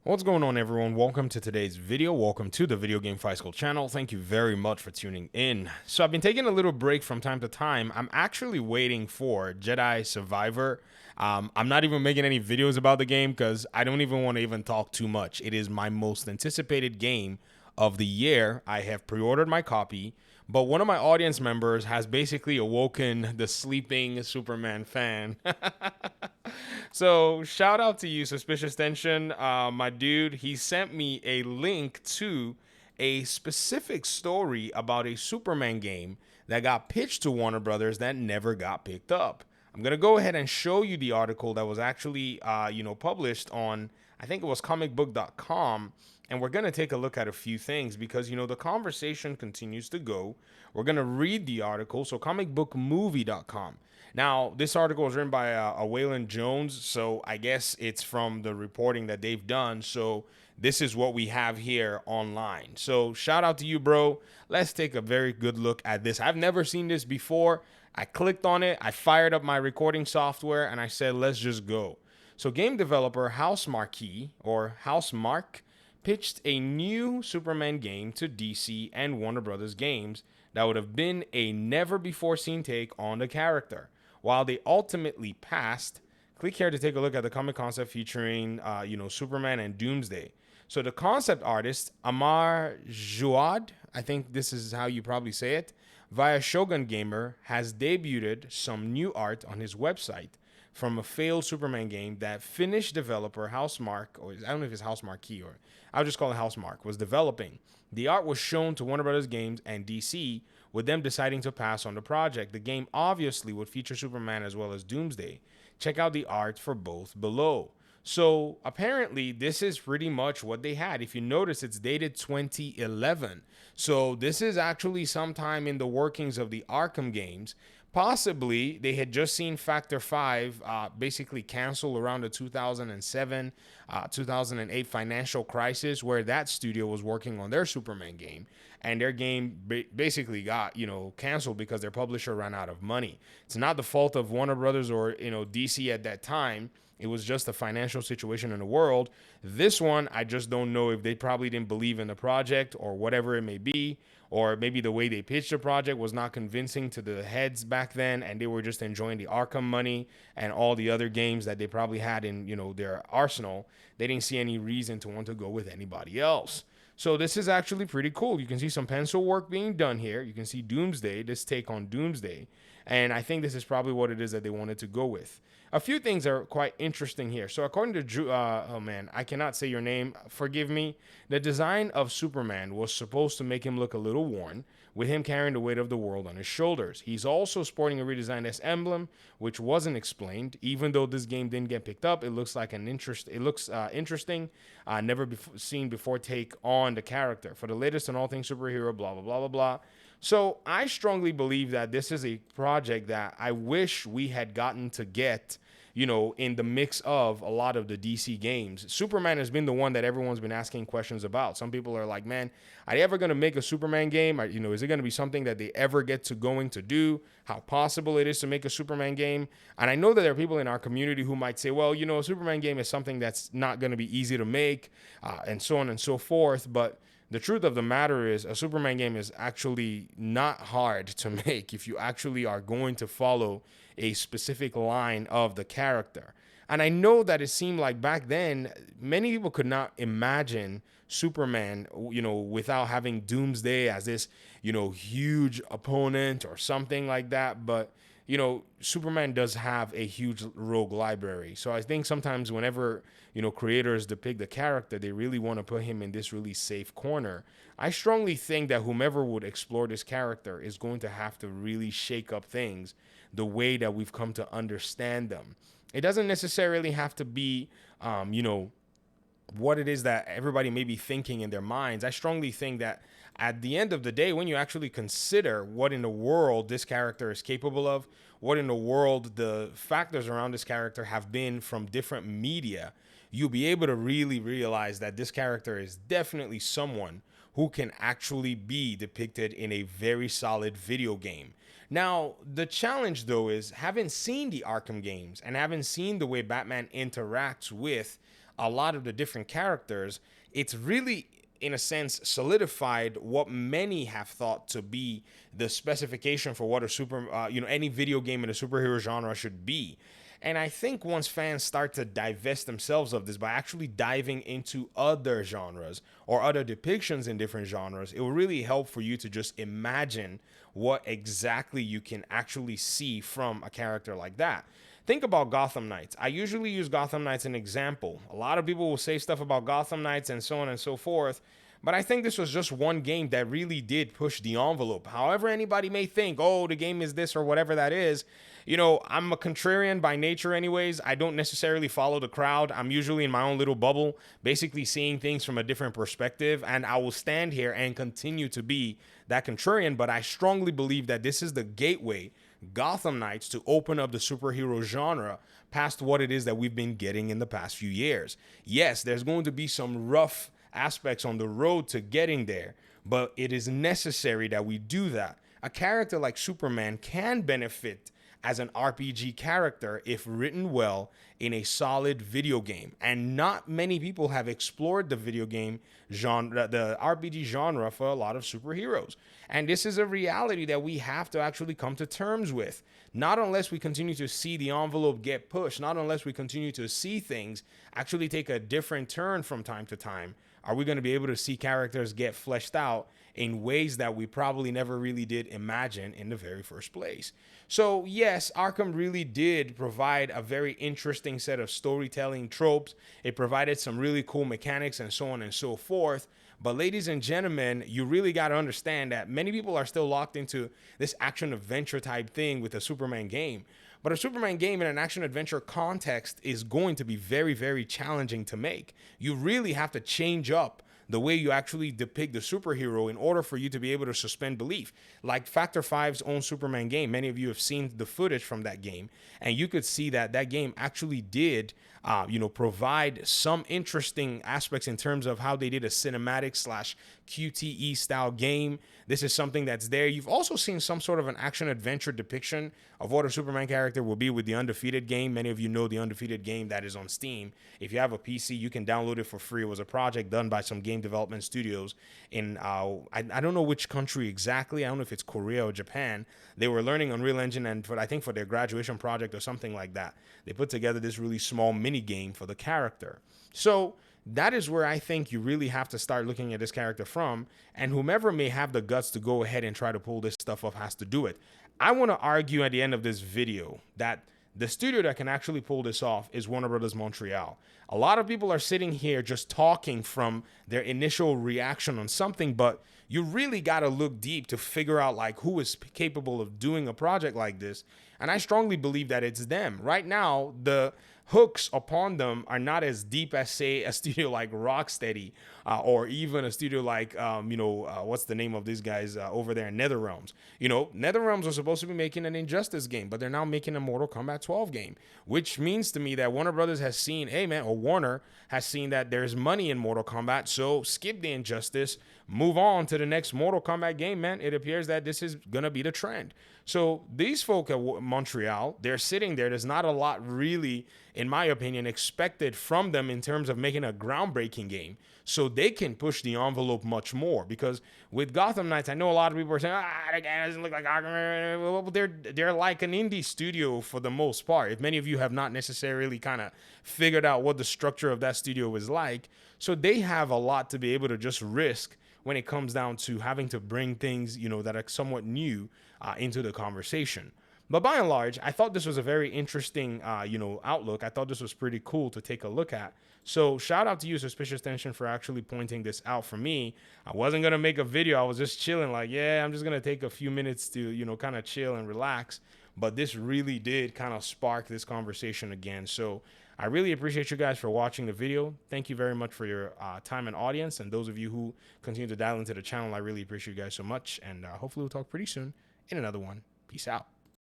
What's going on, everyone? Welcome to today's video. Welcome to the Video Game Fight School channel. Thank you very much for tuning in. So I've been taking a little break from time to time. I'm actually waiting for Jedi Survivor. I'm not even making any videos about the game because I don't even want to even talk too much. It is my most anticipated game of the year. I have pre-ordered my copy, but one of my audience members has basically awoken the sleeping Superman fan. So shout out to you, Suspicious Tension. My dude, he sent me a link to a specific story about a Superman game that got pitched to Warner Brothers that never got picked up. I'm gonna go ahead and show you the article that was actually, published on, I think it was comicbook.com, and we're gonna take a look at a few things because the conversation continues to go. We're gonna read the article, so comicbookmovie.com. Now, this article was written by Waylon Jones, so I guess it's from the reporting that they've done. So this is what we have here online. So shout out to you, bro. Let's take a very good look at this. I've never seen this before. I clicked on it, I fired up my recording software, and I said, let's just go. So game developer Housemarque, or Housemarque, pitched a new Superman game to DC and Warner Brothers Games that would have been a never-before-seen take on the character. While they ultimately passed, click here to take a look at the comic concept featuring, Superman and Doomsday. So the concept artist, Amar Jouad, I think this is how you probably say it, via Shogun Gamer, has debuted some new art on his website from a failed Superman game that Finnish developer Housemarque, or I don't know if it's Housemarque or I'll just call it Housemarque, was developing. The art was shown to Warner Brothers Games and DC, with them deciding to pass on the project. The game obviously would feature Superman as well as Doomsday. Check out the art for both below. So apparently this is pretty much what they had. If you notice, it's dated 2011. So this is actually sometime in the workings of the Arkham games. Possibly they had just seen Factor 5 basically cancel around the 2007, 2008 financial crisis, where that studio was working on their Superman game. And their game basically got, canceled because their publisher ran out of money. It's not the fault of Warner Brothers or, DC at that time. It was just a financial situation in the world. This one, I just don't know if they probably didn't believe in the project or whatever it may be, or maybe the way they pitched the project was not convincing to the heads back then, and they were just enjoying the Arkham money and all the other games that they probably had in, their arsenal. They didn't see any reason to want to go with anybody else. So this is actually pretty cool. You can see some pencil work being done here. You can see Doomsday, this take on Doomsday. And I think this is probably what it is that they wanted to go with. A few things are quite interesting here. So according to Drew, I cannot say your name. Forgive me. The design of Superman was supposed to make him look a little worn, with him carrying the weight of the world on his shoulders. He's also sporting a redesigned S emblem, which wasn't explained. Even though this game didn't get picked up, it looks like interesting. Never seen before take on the character. For the latest on all things superhero, blah blah blah blah blah. So I strongly believe that this is a project that I wish we had gotten to get, in the mix of a lot of the DC games. Superman has been the one that everyone's been asking questions about. Some people are like, man, are they ever going to make a Superman game? Or, is it going to be something that they ever get to going to do? How possible it is to make a Superman game? And I know that there are people in our community who might say, well, a Superman game is something that's not going to be easy to make, and so on and so forth. But the truth of the matter is a Superman game is actually not hard to make if you actually are going to follow a specific line of the character. And I know that it seemed like back then, many people could not imagine Superman, without having Doomsday as this, huge opponent or something like that. But Superman does have a huge rogue library. So I think sometimes whenever, creators depict the character, they really want to put him in this really safe corner. I strongly think that whomever would explore this character is going to have to really shake up things the way that we've come to understand them. It doesn't necessarily have to be, what it is that everybody may be thinking in their minds. I strongly think that at the end of the day, when you actually consider what in the world this character is capable of, what in the world the factors around this character have been from different media, you'll be able to really realize that this character is definitely someone who can actually be depicted in a very solid video game. Now, the challenge, though, is having seen the Arkham games and having seen the way Batman interacts with a lot of the different characters, it's really, in a sense, solidified what many have thought to be the specification for what a any video game in the superhero genre should be. And I think once fans start to divest themselves of this by actually diving into other genres or other depictions in different genres, it will really help for you to just imagine what exactly you can actually see from a character like that. Think about Gotham Knights. I usually use Gotham Knights as an example. A lot of people will say stuff about Gotham Knights and so on and so forth, but I think this was just one game that really did push the envelope. However, anybody may think, oh, the game is this or whatever that is. I'm a contrarian by nature anyways. I don't necessarily follow the crowd. I'm usually in my own little bubble, basically seeing things from a different perspective. And I will stand here and continue to be that contrarian. But I strongly believe that this is the gateway, Gotham Knights, to open up the superhero genre past what it is that we've been getting in the past few years. Yes, there's going to be some rough aspects on the road to getting there, but it is necessary that we do that. A character like Superman can benefit as an RPG character if written well in a solid video game. And not many people have explored the video game genre, the RPG genre, for a lot of superheroes. And this is a reality that we have to actually come to terms with. Not unless we continue to see the envelope get pushed, not unless we continue to see things actually take a different turn from time to time, are we going to be able to see characters get fleshed out in ways that we probably never really did imagine in the very first place. So yes, Arkham really did provide a very interesting set of storytelling tropes. It provided some really cool mechanics and so on and so forth. But ladies and gentlemen, you really got to understand that many people are still locked into this action adventure type thing with a Superman game. But a Superman game in an action adventure context is going to be very, very challenging to make. You really have to change up the way you actually depict the superhero in order for you to be able to suspend belief. Like Factor 5's own Superman game, many of you have seen the footage from that game, and you could see that that game actually did provide some interesting aspects in terms of how they did a cinematic / QTE style game. This is something that's there. You've also seen some sort of an action adventure depiction of what a Superman character will be with the Undefeated game. Many of you know the Undefeated game that is on Steam. If you have a PC, you can download it for free. It was a project done by some game development studios in, I don't know which country exactly. I don't know if it's Korea or Japan. They were learning Unreal Engine, and I think for their graduation project or something like that, they put together this really small mini game for the character. So that is where I think you really have to start looking at this character from, and whomever may have the guts to go ahead and try to pull this stuff off has to do it. I want to argue at the end of this video that the studio that can actually pull this off is Warner Brothers Montreal. A lot of people are sitting here just talking from their initial reaction on something, but you really got to look deep to figure out like who is capable of doing a project like this. And I strongly believe that it's them. Right now, the hooks upon them are not as deep as, say, a studio like Rocksteady or even a studio like, what's the name of these guys over there in NetherRealms? NetherRealms was supposed to be making an Injustice game, but they're now making a Mortal Kombat 12 game, which means to me that Warner Brothers has seen, hey, man, or Warner has seen that there's money in Mortal Kombat, so skip the Injustice, move on to the next Mortal Kombat game, man. It appears that this is going to be the trend. So these folk at Montreal, they're sitting there. There's not a lot really, in my opinion, expected from them in terms of making a groundbreaking game. So they can push the envelope much more, because with Gotham Knights, I know a lot of people are saying, the game doesn't look like Arkham. Well, they're like an indie studio for the most part. If many of you have not necessarily kind of figured out what the structure of that studio is like, so they have a lot to be able to just risk when it comes down to having to bring things, that are somewhat new into the conversation. But by and large, I thought this was a very interesting, outlook. I thought this was pretty cool to take a look at. So shout out to you, Suspicious Tension, for actually pointing this out for me. I wasn't going to make a video. I was just chilling like, yeah, I'm just going to take a few minutes to, kind of chill and relax. But this really did kind of spark this conversation again. So I really appreciate you guys for watching the video. Thank you very much for your time and audience. And those of you who continue to dial into the channel, I really appreciate you guys so much. And hopefully we'll talk pretty soon in another one. Peace out.